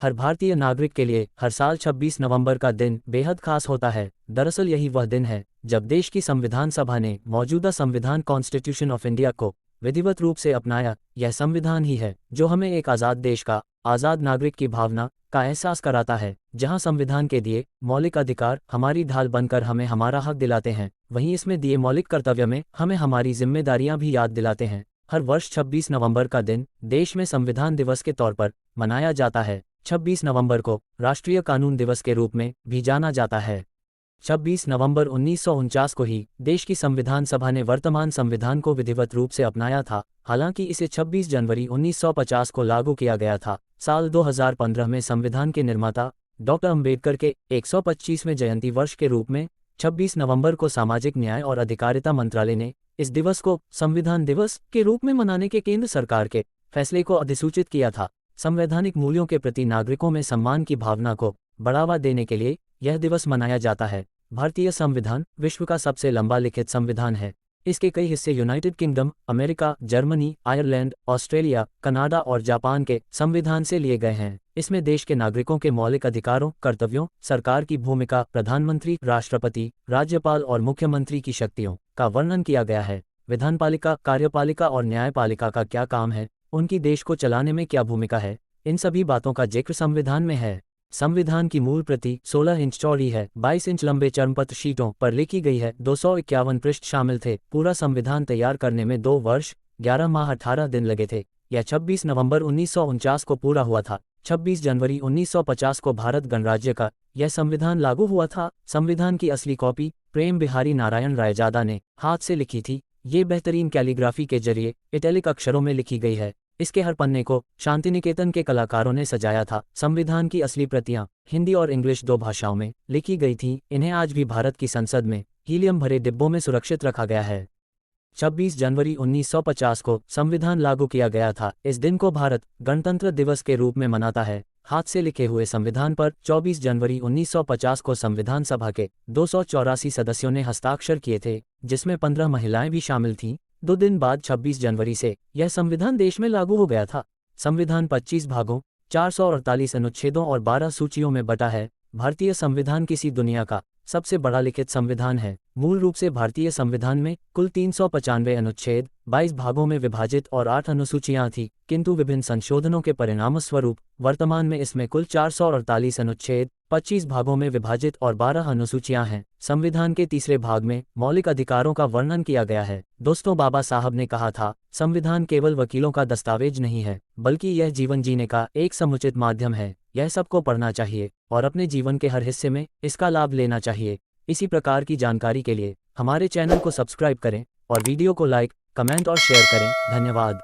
हर भारतीय नागरिक के लिए हर साल 26 नवंबर का दिन बेहद खास होता है। दरअसल यही वह दिन है जब देश की संविधान सभा ने मौजूदा संविधान कॉन्स्टिट्यूशन ऑफ इंडिया को विधिवत रूप से अपनाया। यह संविधान ही है जो हमें एक आज़ाद देश का आज़ाद नागरिक की भावना का एहसास कराता है, जहां संविधान के दिए मौलिक अधिकार हमारी ढाल बनकर हमें हमारा हक दिलाते हैं, वहीं इसमें दिए मौलिक कर्तव्य में हमें हमारी जिम्मेदारियां भी याद दिलाते हैं। हर वर्ष 26 नवंबर का दिन देश में संविधान दिवस के तौर पर मनाया जाता है। 26 नवंबर को राष्ट्रीय कानून दिवस के रूप में भी जाना जाता है। 26 नवंबर 1949 को ही देश की संविधान सभा ने वर्तमान संविधान को विधिवत रूप से अपनाया था। हालांकि इसे 26 जनवरी 1950 को लागू किया गया था। साल 2015 में संविधान के निर्माता डॉक्टर अंबेडकर के 125वें जयंती वर्ष के रूप में 26 नवंबर को सामाजिक न्याय और अधिकारिता मंत्रालय ने इस दिवस को संविधान दिवस के रूप में मनाने के केंद्र सरकार के फैसले को अधिसूचित किया था। संवैधानिक मूल्यों के प्रति नागरिकों में सम्मान की भावना को बढ़ावा देने के लिए यह दिवस मनाया जाता है। भारतीय संविधान विश्व का सबसे लंबा लिखित संविधान है। इसके कई हिस्से United kingdom, America, Germany, Ireland, Australia, Canada और जापान के संविधान से लिए गए हैं। इसमें देश के नागरिकों के मौलिक अधिकारों, कर्तव्यों, सरकार की भूमिका, प्रधानमंत्री, राष्ट्रपति, राज्यपाल और मुख्यमंत्री की शक्तियों का वर्णन किया गया है। विधानपालिका, कार्यपालिका और न्यायपालिका का क्या काम है, उनकी देश को चलाने में क्या भूमिका है, इन सभी बातों का जिक्र संविधान में है। संविधान की मूल प्रति 16 इंच चौड़ी है, 22 इंच लंबे चर्मपत्र शीटों पर लिखी गई है। 251 पृष्ठ शामिल थे। पूरा संविधान तैयार करने में 2 वर्ष 11 माह 18 दिन लगे थे। यह 26 नवंबर 1949 को पूरा हुआ था। 26 जनवरी 1950 को भारत गणराज्य का यह संविधान लागू हुआ था। संविधान की असली कॉपी प्रेम बिहारी नारायण रायजादा ने हाथ से लिखी थी। ये बेहतरीन कैलीग्राफी के जरिए इटैलिक अक्षरों में लिखी गई है। इसके हर पन्ने को शांतिनिकेतन के कलाकारों ने सजाया था। संविधान की असली प्रतियां हिंदी और इंग्लिश 2 भाषाओं में लिखी गई थीं। इन्हें आज भी भारत की संसद में हीलियम भरे डिब्बों में सुरक्षित रखा गया है। 26 जनवरी 1950 को संविधान लागू किया गया था। इस दिन को भारत गणतंत्र दिवस के रूप में मनाता है। हाथ से लिखे हुए संविधान पर 24 जनवरी 1950 को संविधान सभा के 284 सदस्यों ने हस्ताक्षर किए थे, जिसमें 15 महिलाएं भी शामिल थीं। 2 दिन बाद 26 जनवरी से यह संविधान देश में लागू हो गया था। संविधान 25 भागों, 448 अनुच्छेदों और 12 सूचियों में बटा है। भारतीय संविधान किसी दुनिया का सबसे बड़ा लिखित संविधान है। मूल रूप से भारतीय संविधान में कुल 395 अनुच्छेद 22 भागों में विभाजित और 8 अनुसूचियां थीं, किंतु विभिन्न संशोधनों के परिणामस्वरूप वर्तमान में इसमें कुल 448 अनुच्छेद 25 भागों में विभाजित और 12 अनुसूचियां हैं। संविधान के तीसरे भाग में मौलिक अधिकारों का वर्णन किया गया है। दोस्तों, बाबा साहब ने कहा था, संविधान केवल वकीलों का दस्तावेज नहीं है, बल्कि यह जीवन जीने का एक समुचित माध्यम है। यह सबको पढ़ना चाहिए और अपने जीवन के हर हिस्से में इसका लाभ लेना चाहिए। इसी प्रकार की जानकारी के लिए हमारे चैनल को सब्सक्राइब करें और वीडियो को लाइक, कमेंट और शेयर करें। धन्यवाद।